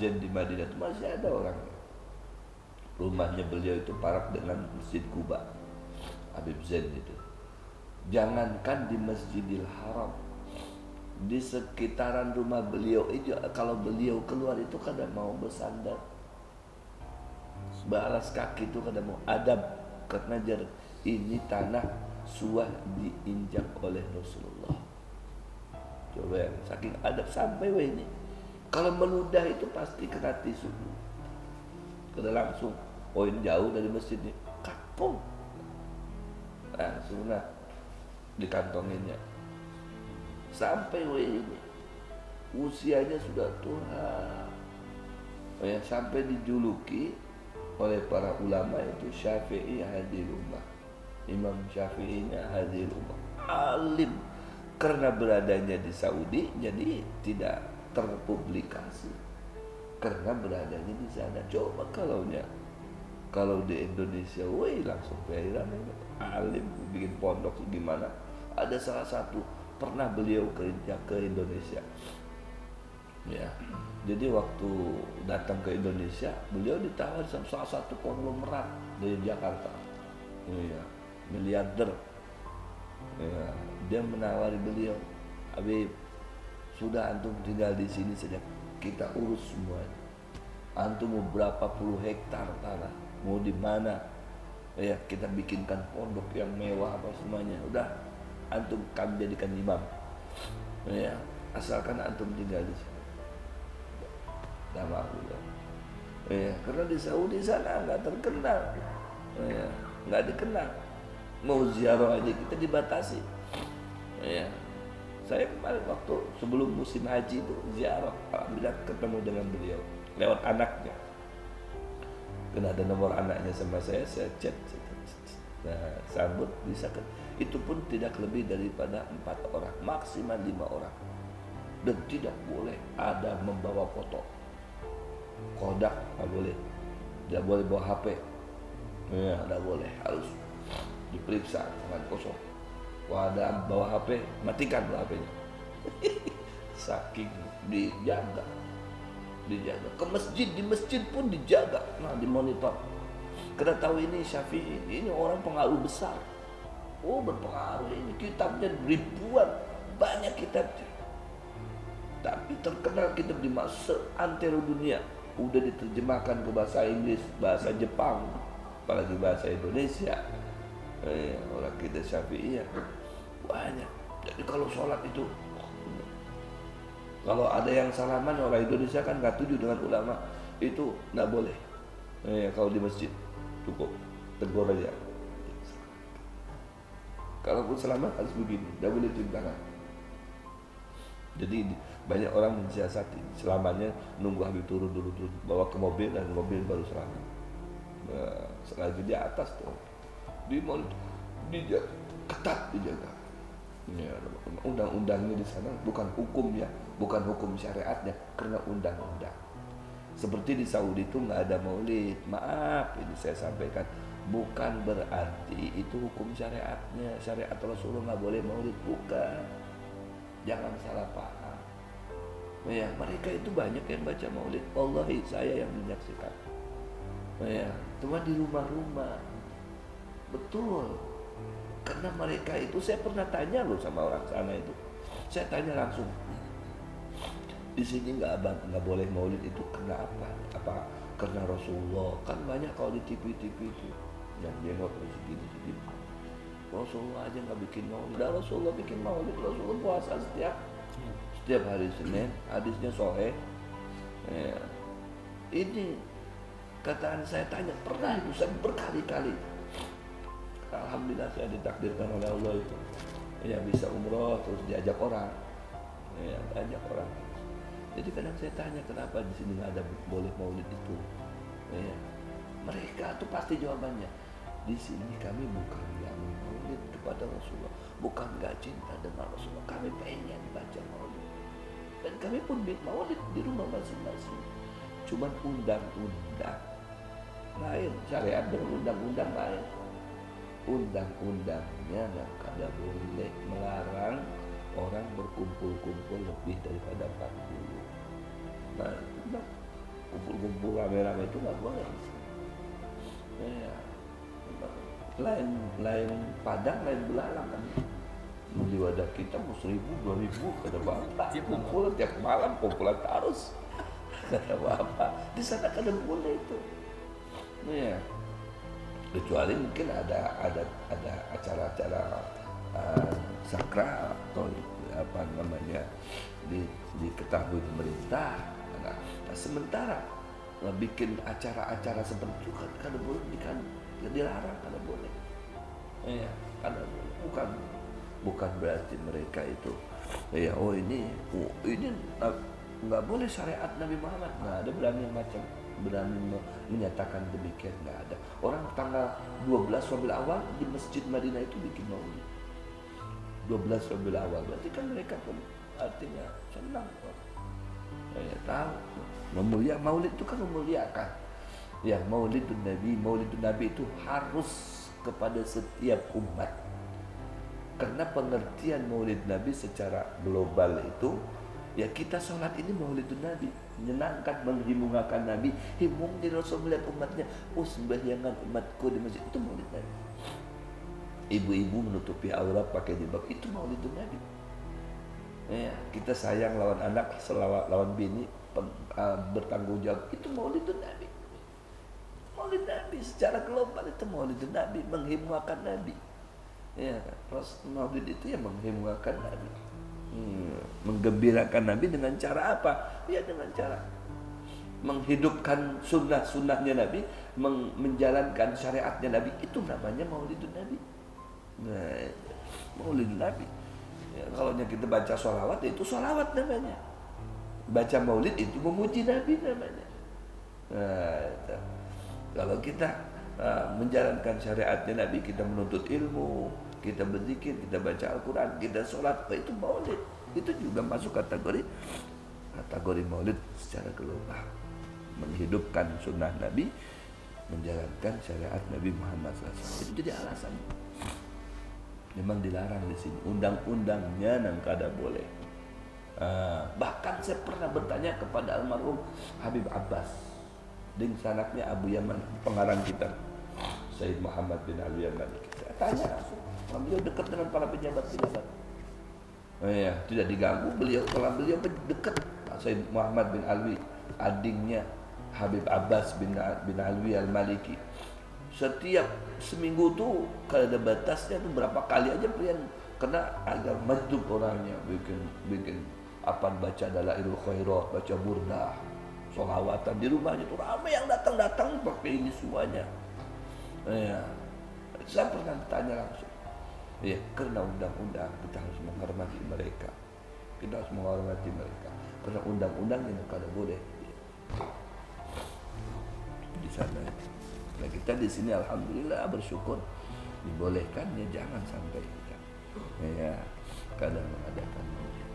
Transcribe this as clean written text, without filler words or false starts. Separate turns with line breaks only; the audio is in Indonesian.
Zain di Madinah itu masih ada orang. Rumahnya beliau itu parak dengan Masjid Quba. Habib Zain itu. Jangankan di Masjidil Haram, di sekitaran rumah beliau itu kalau beliau keluar itu kadang mau bersandar, balas kaki itu kadang mau adab, karena ini tanah suah diinjak oleh Rasulullah. Coba ya, saking adab sampai ini. Kalau meludah itu pasti kena tisu, kena langsung poin jauh dari masjid ini, kapung. Nah, sunnah dikantonginnya. Sampai ini usianya sudah tua. Ya, sampai dijuluki oleh para ulama itu Syafi'i hadil ummah. Imam Syafi'inya hadil ummah. Alim, karena beradanya di Saudi jadi tidak terpublikasi karena beradanya di sana. Coba kalau di Indonesia, woi langsung viral. Alim bikin pondok gimana? Ada salah satu pernah beliau kerja ke Indonesia. Ya, jadi waktu datang ke Indonesia, beliau ditawar sama salah satu konglomerat dari Jakarta. Ya, miliarder. Ya, dia menawari beliau, Habib, sudah antum tinggal di sini saja, kita urus semuanya. Antum mau berapa puluh hektar tanah, mau di mana? Ya, kita bikinkan pondok yang mewah apa semuanya. Udah, antum kami jadikan imam. Ya, asalkan antum tinggal di sini. Nama Allah. Ya, karena di Saudi sana nggak terkenal. Ya, nggak dikenal. Mau ziarah aja kita dibatasi. Ya. Saya kemarin waktu sebelum musim haji itu ziarah, alhamdulillah ketemu dengan beliau lewat anaknya. Karena ada nomor anaknya sama saya chat. Nah, sambut bisa kan. Itu pun tidak lebih daripada 4 orang, maksimal 5 orang. Dan tidak boleh ada membawa foto. Kodak nggak boleh. Tidak boleh bawa HP. Ya, tidak boleh, harus diperiksa tangan kosong. Wah, ada bawa HP, matikan HP-nya. Saking dijaga. Ke masjid, di masjid pun dijaga. Nah, dimonitor. Karena tahu ini Syafi'i, ini orang pengaruh besar. Oh, berpengaruh ini, kitabnya ribuan, banyak kitabnya. Tapi terkenal kitab di seantero dunia. Udah diterjemahkan ke bahasa Inggris, bahasa Jepang, apalagi bahasa Indonesia. Orang kita Syafi'i ya banyak. Jadi kalau sholat itu, kalau ada yang salaman, orang Indonesia kan nggak setuju dengan ulama, itu nggak boleh. Kalau di masjid cukup tegur aja. Kalaupun selamat harus begini, nggak boleh cium tangan. Jadi banyak orang mensiasati selamatnya, nunggu Habib turun dulu, bawa ke mobil dan mobil baru selamat. Nah, selagi di atas tuh dijaga, ketat dijaga. Ya, undang-undangnya di sana bukan hukumnya, bukan hukum syariatnya, karena undang-undang. Seperti di Saudi itu nggak ada maulid. Maaf, ini saya sampaikan, bukan berarti itu hukum syariatnya. Syariat Rasulullah nggak boleh maulid, bukan. Jangan salah paham. Ya, mereka itu banyak yang baca maulid. Wallahi saya yang menyaksikan. Ya, cuma di rumah-rumah. Betul. Karena mereka itu, saya pernah tanya loh sama orang sana itu. Saya tanya langsung, di sini nggak boleh maulid itu kenapa? Apa karena Rasulullah? Kan banyak kalau di TV-TV itu yang jenggot segini. Rasulullah aja nggak bikin maulid. Dah Rasulullah bikin maulid, Rasulullah puasa setiap hari Senin, hadisnya sahih. Ya. Ini kataan saya tanya, pernah itu saya berkali-kali. Alhamdulillah saya ditakdirkan oleh Allah itu. Ya bisa umroh terus diajak orang. Ya, diajak orang. Jadi kadang saya tanya kenapa di sini nggak ada boleh maulid itu. Ya. Mereka tuh pasti jawabannya, di sini kami bukan yang maulid kepada Rasulullah, bukan nggak cinta dengan Rasulullah, kami pengen baca maulid. Dan kami pun bikin maulid di rumah masing-masing. Cuman undang-undang lain, syariat dan undang-undang lain. Undang-undangnya nggak boleh melarang orang berkumpul-kumpul lebih daripada 40. Nah, kumpul-kumpul rame-rame itu nggak boleh. Ya, lain padang, lain belalang kan. Beli wadah kita mau 1.000, 2.000 kata bapak. Kumpul tiap malam, kumpulan terus kata bapak. Di sana kan boleh itu. Ya, kecuali mungkin ada acara-acara sakral atau apa namanya diketahui pemerintah. Nah, sementara bikin acara-acara seperti itu kan boleh, kan dilarang, kan boleh. Ya, kan bukan berarti mereka itu ya ini nggak boleh syariat Nabi Muhammad, nggak ada berani menyatakan demikian, nggak ada. Orang tanggal 12 Rabiul Awal di Masjid Madinah itu bikin maulid 12 Rabiul Awal, berarti kan mereka pun artinya senang, ya tahu maulid itu kan memuliakan. Ya, maulidun Nabi itu harus kepada setiap umat. Karena pengertian maulid Nabi secara global itu, ya kita sholat ini maulidun Nabi, menyenangkan, menghimungakan Nabi. Himung di Rasul melihat umatnya, sembahyangan umatku di masjid, itu maulid Nabi. Ibu-ibu menutupi aurat pakai jilbab, itu maulidun Nabi. Ya, kita sayang lawan anak, selawat lawan bini, bertanggung jawab, itu maulidun Nabi. Maulid Nabi secara global itu maulidun Nabi, menghimungakan Nabi. Ya, maulid itu ya menghimungakan Nabi, menggembirakan Nabi dengan cara apa? Ya dengan cara menghidupkan sunnah-sunnahnya Nabi, menjalankan syariatnya Nabi, itu namanya maulidun Nabi. Nah, maulidun Nabi. Ya, kalau kita baca sholawat, itu sholawat namanya. Baca maulid itu memuji Nabi namanya. Nah, itu. Kalau kita menjalankan syariatnya Nabi, kita menuntut ilmu, kita berzikir, kita baca Al-Quran, kita sholat, itu maulid. Itu juga masuk kategori maulid secara global, menghidupkan sunnah Nabi, menjalankan syariat Nabi Muhammad SAW. Itu jadi alasan. Memang dilarang di sini, undang-undangnya nang kada boleh. Bahkan saya pernah bertanya kepada almarhum Habib Abbas, ding sanaknya Abu Yaman, pengarang kita Sayyid Muhammad bin Alwi al-Maliki. Saya tanya langsung, beliau dekat dengan para pejabat-pejabat. Ya, tidak diganggu beliau, kalau beliau dekat. Sayyid Muhammad bin Alwi, adingnya Habib Abbas bin Alwi al-Maliki. Setiap seminggu tuh kalau ada batasnya tuh berapa kali aja beliau kena agak majub orangnya, bikin apa, baca Dalailul Khairat, baca burdah, sholawatan di rumahnya tuh ramai yang datang pakai ini semuanya. Ya, saya pernah tanya langsung. Ya, karena undang-undang kita harus menghormati mereka. Kita harus menghormati mereka. Karena undang-undang yang kada boleh di sana. Nah, kita di sini alhamdulillah bersyukur dibolehkan, ya jangan sampai kita ya kadang mengadakan maulid.